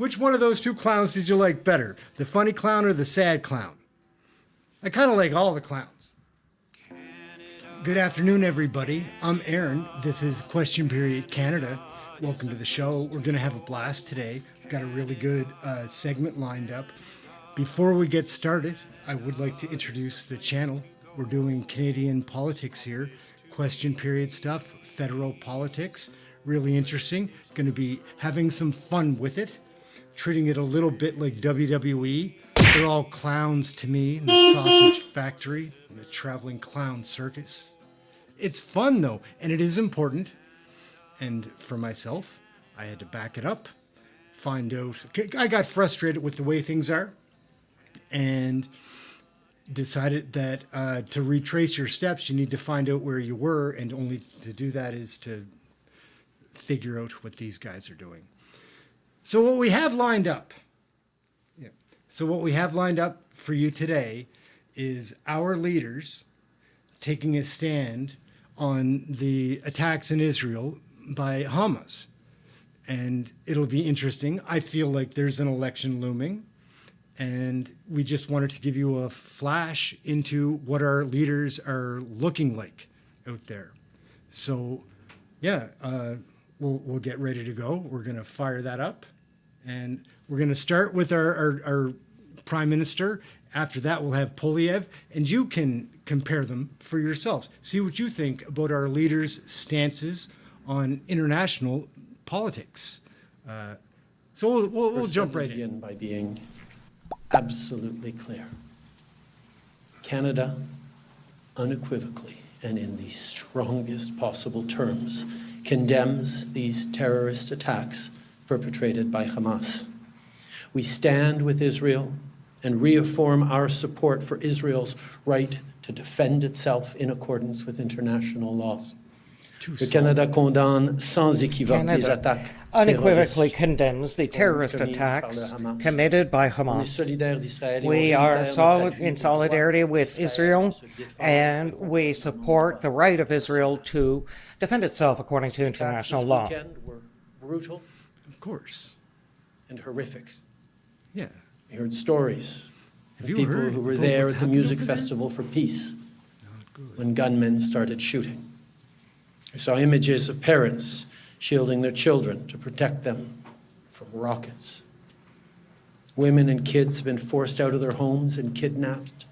Which one of those two clowns did you like better? The funny clown or the sad clown? I kind of like all the clowns. Good afternoon, everybody. I'm Aaron. This is Question Period Canada. Welcome to the show. We're going to have a blast today. We've got a really good segment lined up. Before we get started, I would like to introduce the channel. We're doing Canadian politics here. Question period stuff, federal politics. Really interesting. Going to be having some fun with it. Treating it a little bit like WWE. They're all clowns to me in the sausage factory and the traveling clown circus. It's fun though, and it is important. And for myself, I had to back it up, find out. I got frustrated with the way things are and decided that to retrace your steps, you need to find out where you were, and only to do that is to figure out what these guys are doing. So what we have lined up, for you today is our leaders taking a stand on the attacks in Israel by Hamas. And it'll be interesting. I feel like there's an election looming, and we just wanted to give you a flash into what our leaders are looking like out there. So, we'll get ready to go. We're going to fire that up. And we're going to start with our Prime Minister. After that, we'll have Poilievre. And you can compare them for yourselves. See what you think about our leaders' stances on international politics. So we'll jump right in. By being absolutely clear. Canada, unequivocally and in the strongest possible terms, condemns these terrorist attacks perpetrated by Hamas. We stand with Israel and reaffirm our support for Israel's right to defend itself in accordance with international law. Le Canada condamne sans équivoque les attaques unequivocally condemns the terrorist attacks committed by Hamas. We are in solidarity with Israel, and we support the right of Israel to defend itself according to international law. The attacks this weekend were brutal, of course, and horrific. Yeah. We heard stories of you people heard who were about there what's at the happening Music over there? Festival for Peace Not good. when gunmen started shooting. We saw images of parents shielding their children to protect them from rockets. Women and kids have been forced out of their homes and kidnapped.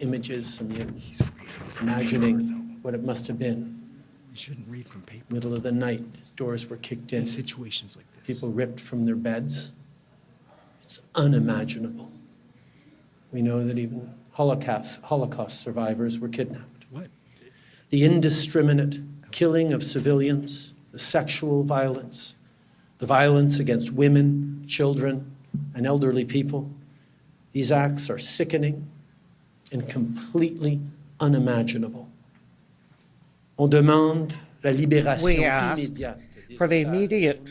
Images and imagining what it must have been. You shouldn't read from paper. Middle of the night, as doors were kicked in. In situations like this. People ripped from their beds. It's unimaginable. We know that even Holocaust survivors were kidnapped. What? The indiscriminate killing of civilians, the sexual violence, the violence against women, children, and elderly people. These acts are sickening and completely unimaginable. On demande la libération We ask immédiate for the immediate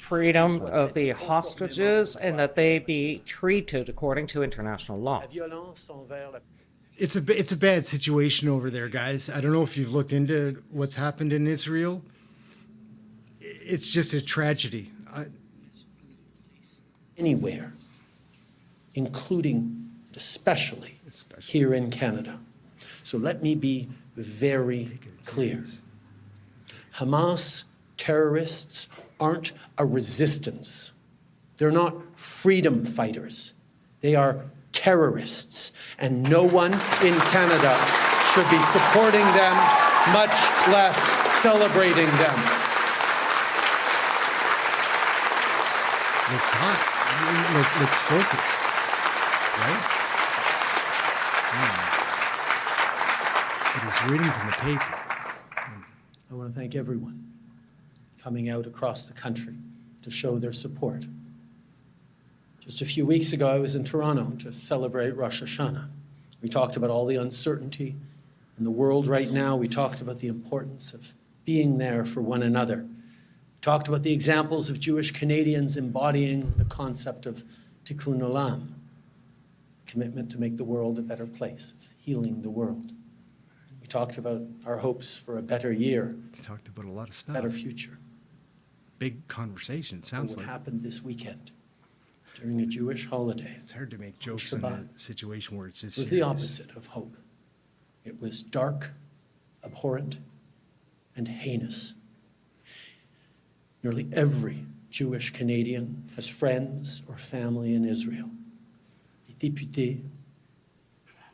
freedom of the hostages and that they be treated according to international law. It's a bad situation over there, guys. I don't know if you've looked into what's happened in Israel. It's just a tragedy. Anywhere, including especially here in Canada. So let me be very clear. Hamas terrorists aren't a resistance. They're not freedom fighters. They are terrorists, and no one in Canada should be supporting them, much less celebrating them. Looks hot. Looks focused, right? But he's reading from the paper. I want to thank everyone coming out across the country to show their support. Just a few weeks ago, I was in Toronto to celebrate Rosh Hashanah. We talked about all the uncertainty in the world right now. We talked about the importance of being there for one another. We talked about the examples of Jewish Canadians embodying the concept of tikkun olam, commitment to make the world a better place, healing the world. We talked about our hopes for a better year, He talked about a lot of stuff. better future. Big conversation, sounds What like. happened this weekend? during a Jewish holiday. It's hard to make jokes in a Shabbat situation where it's this was serious. the opposite of hope. It was dark, abhorrent, and heinous. Nearly every Jewish Canadian has friends or family in Israel. Les députés,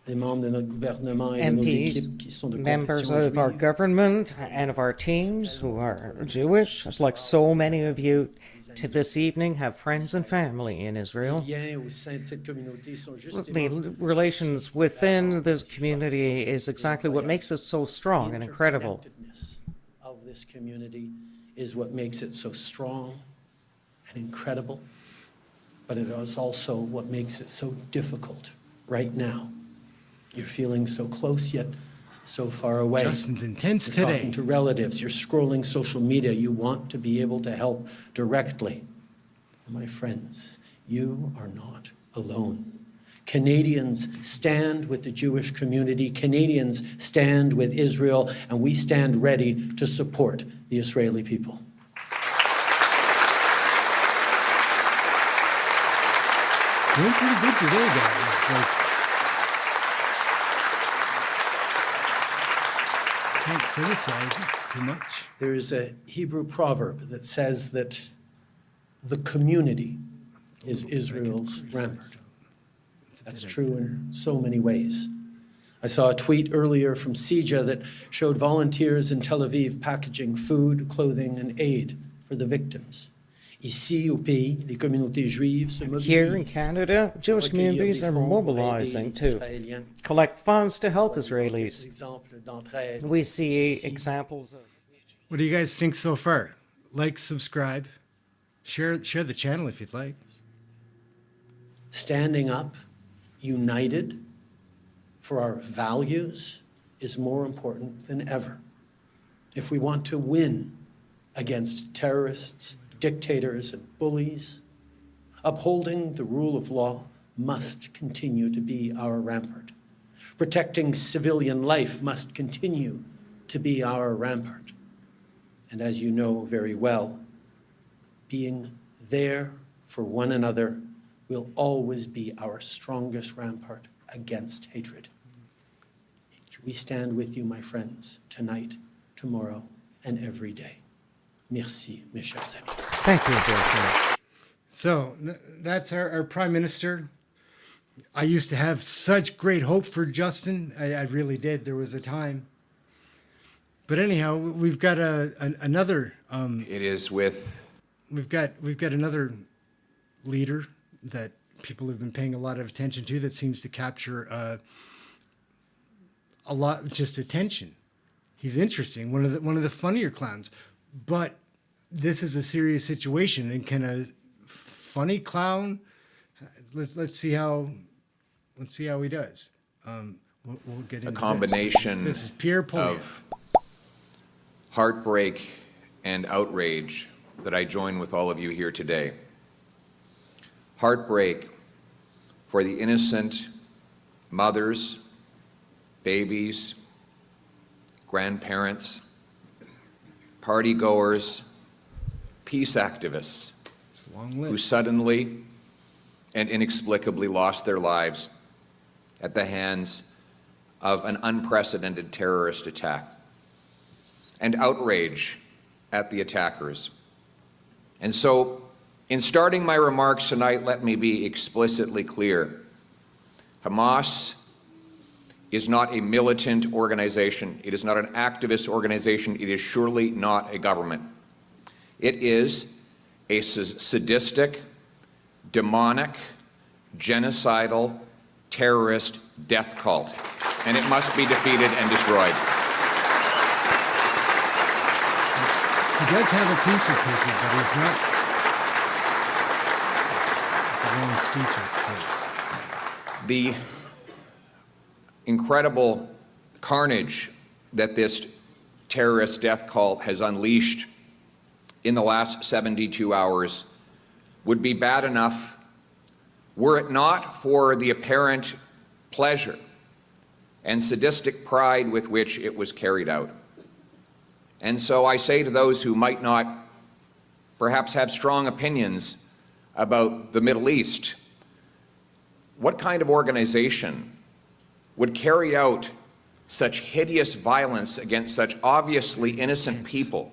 les membres de notre gouvernement et de nos équipes qui sont de Members confession of our juive, government and of our teams who are Jewish, just like so many of you to this evening, have friends and family in Israel. les liens au sein de cette communauté sont The justement relations within this community is exactly what makes it so strong and incredible. interconnectedness of this community is what makes it so strong and incredible, but it is also what makes it so difficult right now. You're feeling so close yet so far away. Justin's intense You're today. talking to relatives, you're scrolling social media, you want to be able to help directly. My friends, you are not alone. Canadians stand with the Jewish community, Canadians stand with Israel, and we stand ready to support the Israeli people. Doing pretty good today, guys. Like, can't criticize it too much. There is a Hebrew proverb that says that the community is Israel's rampart. That's true in so many ways. I saw a tweet earlier from CIJA that showed volunteers in Tel Aviv packaging food, clothing, and aid for the victims. Ici, au pays, les communautés juives se mobilisent. Here in Canada, Jewish communities are mobilizing to collect funds to help Israelis. We see examples of What do you guys think so far? Like, subscribe, share the channel if you'd like. Standing up, united for our values is more important than ever. If we want to win against terrorists, dictators, and bullies, upholding the rule of law must continue to be our rampart. Protecting civilian life must continue to be our rampart. And as you know very well, being there for one another will always be our strongest rampart against hatred. We stand with you, my friends, tonight, tomorrow, and every day. Merci, mes chers amis. Thank you, dear friends. So that's our Prime Minister. I used to have such great hope for Justin. I really did. There was a time. But anyhow, we've got another. It is with We've got another leader that people have been paying a lot of attention to that seems to capture a lot just attention. He's interesting, one of the funnier clowns. But this is a serious situation, and can a funny clown? Let's see how he does. We'll get into a combination This is Pierre Poilievre. of heartbreak and outrage that I join with all of you here today. Heartbreak for the innocent mothers, babies, grandparents, party-goers, peace activists It's a long who list. suddenly and inexplicably lost their lives at the hands of an unprecedented terrorist attack, and outrage at the attackers. And so, in starting my remarks tonight, let me be explicitly clear. Hamas is not a militant organization. It is not an activist organization. It is surely not a government. It is a sadistic, demonic, genocidal, terrorist death cult, and it must be defeated and destroyed. He does have a piece of paper, but he's not. It's a long speech, I suppose. The incredible carnage that this terrorist death cult has unleashed in the last 72 hours would be bad enough were it not for the apparent pleasure and sadistic pride with which it was carried out. And so I say to those who might not perhaps have strong opinions about the Middle East. What kind of organization would carry out such hideous violence against such obviously innocent people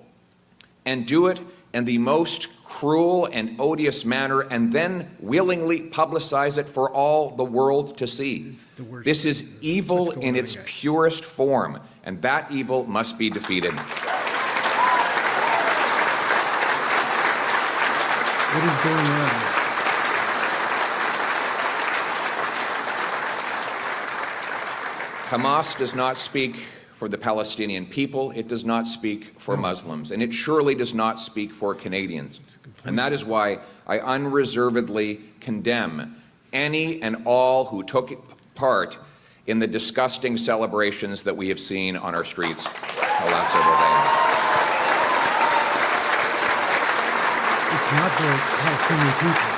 and do it in the most cruel and odious manner and then willingly publicize it for all the world to see? This is evil in its purest form, and that evil must be defeated. What is going on? Hamas does not speak for the Palestinian people, it does not speak for Muslims, and it surely does not speak for Canadians. And that is why I unreservedly condemn any and all who took part in the disgusting celebrations that we have seen on our streets the last several days. It's not the Palestinian people.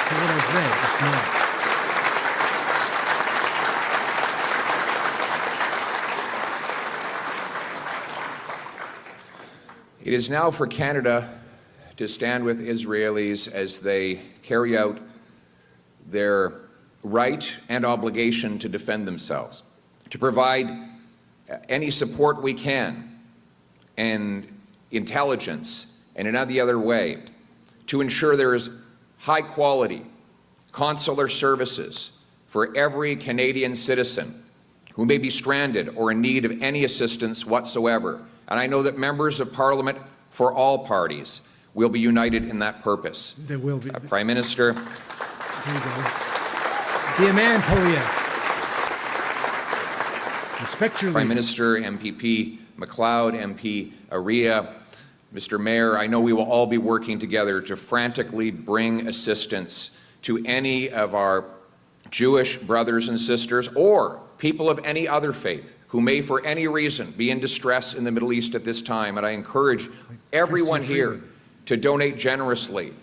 So what I've read, it's not. It is now for Canada to stand with Israelis as they carry out their right and obligation to defend themselves, to provide any support we can and intelligence and in any other way to ensure there is high quality consular services for every Canadian citizen who may be stranded or in need of any assistance whatsoever. And I know that members of Parliament for all parties will be united in that purpose. There will be. Prime Minister. There you go. Be a man, Poilievre. Respect your Prime leader. Minister, MPP MacLeod, MP Aria, Mr. Mayor, I know we will all be working together to frantically bring assistance to any of our Jewish brothers and sisters or people of any other faith who may for any reason be in distress in the Middle East at this time. And I encourage everyone here to donate generously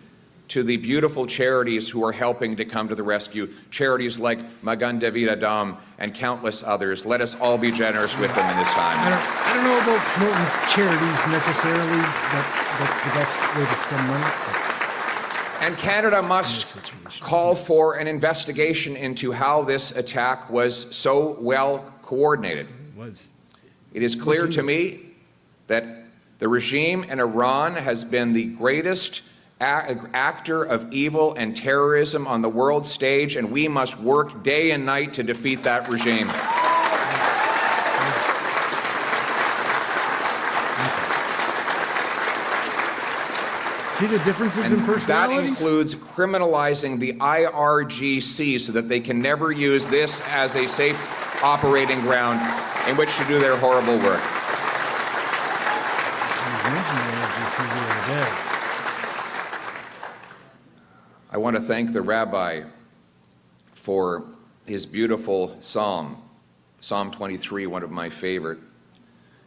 to the beautiful charities who are helping to come to the rescue, charities like Magan David Adam and countless others. Let us all be generous with them in this time. I don't know about promoting charities necessarily, but that's the best way to spend money. And Canada must call for an investigation into how this attack was so well coordinated. It is clear to me that the regime in Iran has been the greatest actor of evil and terrorism on the world stage, and we must work day and night to defeat that regime. See the differences in personalities? That includes criminalizing the IRGC so that they can never use this as a safe operating ground in which to do their horrible work. I want to thank the rabbi for his beautiful psalm, Psalm 23, one of my favorite.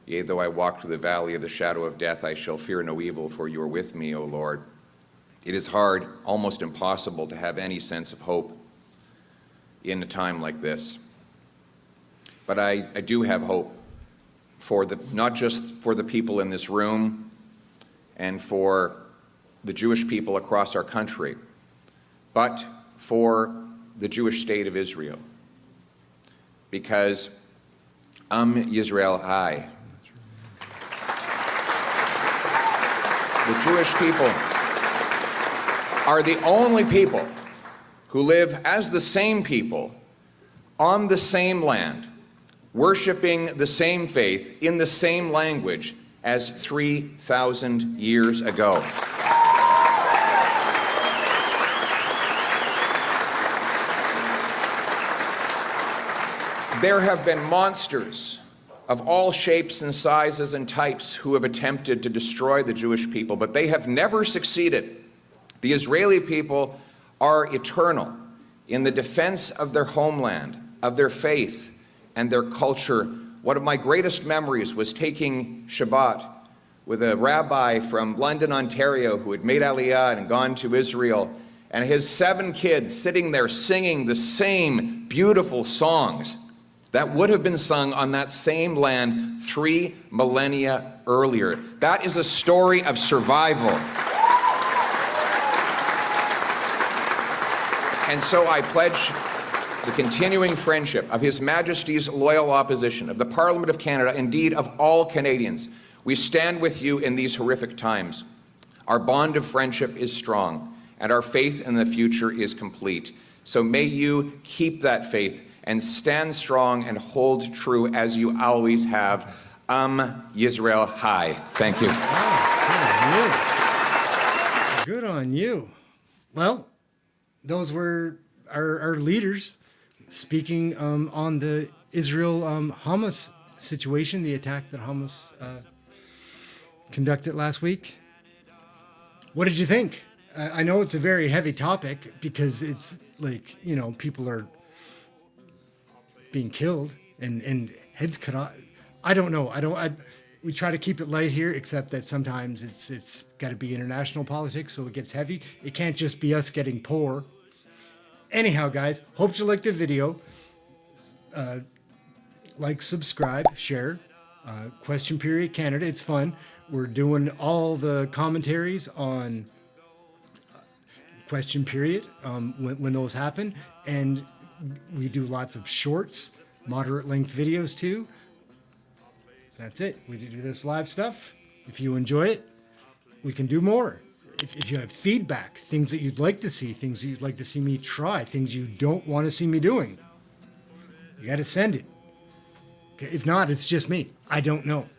Yea, though I walk through the valley of the shadow of death, I shall fear no evil, for you are with me, O Lord. It is hard, almost impossible, to have any sense of hope in a time like this. But I do have hope for not just for the people in this room and for the Jewish people across our country, but for the Jewish state of Israel. Because Yisrael Hai. The Jewish people are the only people who live as the same people on the same land, worshiping the same faith in the same language as 3,000 years ago. There have been monsters of all shapes and sizes and types who have attempted to destroy the Jewish people, but they have never succeeded. The Israeli people are eternal in the defense of their homeland, of their faith and their culture. One of my greatest memories was taking Shabbat with a rabbi from London, Ontario, who had made Aliyah and gone to Israel, and his 7 kids sitting there singing the same beautiful songs that would have been sung on that same land 3 millennia earlier. That is a story of survival. And so I pledge the continuing friendship of His Majesty's loyal opposition, of the Parliament of Canada, indeed of all Canadians. We stand with you in these horrific times. Our bond of friendship is strong, and our faith in the future is complete. So may you keep that faith and stand strong and hold true as you always have. Yisrael High. Thank you. Wow, good on you. Well, those were our leaders speaking on the Israel Hamas situation, the attack that Hamas conducted last week. What did you think? I know it's a very heavy topic because it's like, you know, people are being killed and heads cut off. I don't know. We try to keep it light here, except that sometimes it's got to be international politics, so it gets heavy. It can't just be us getting poor. Anyhow, guys, hope you liked the video. Like, subscribe, share. Question Period Canada. It's fun. We're doing all the commentaries on Question Period when those happen. And we do lots of shorts, moderate length videos too. That's it. We do this live stuff. If you enjoy it, we can do more. If you have feedback, things that you'd like to see, things that you'd like to see me try, things you don't want to see me doing, you got to send it. Okay? If not, it's just me. I don't know.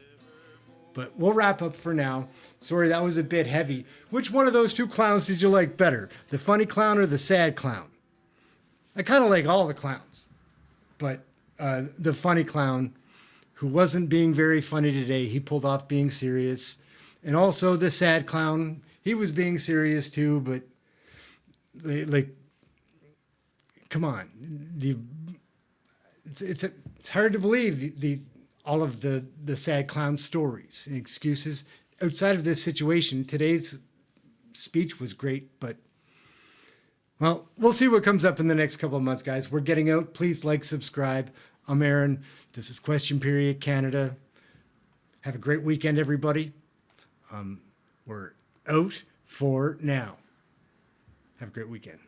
But we'll wrap up for now. Sorry, that was a bit heavy. Which one of those two clowns did you like better? The funny clown or the sad clown? I kind of like all the clowns. But the funny clown, who wasn't being very funny today, he pulled off being serious. And also the sad clown, he was being serious too, but come on. It's hard to believe all of the sad clown stories and excuses. Outside of this situation, today's speech was great, but, well, we'll see what comes up in the next couple of months, guys. We're getting out. Please like, subscribe. I'm Aaron. This is Question Period Canada. Have a great weekend, everybody. We're out for now. Have a great weekend.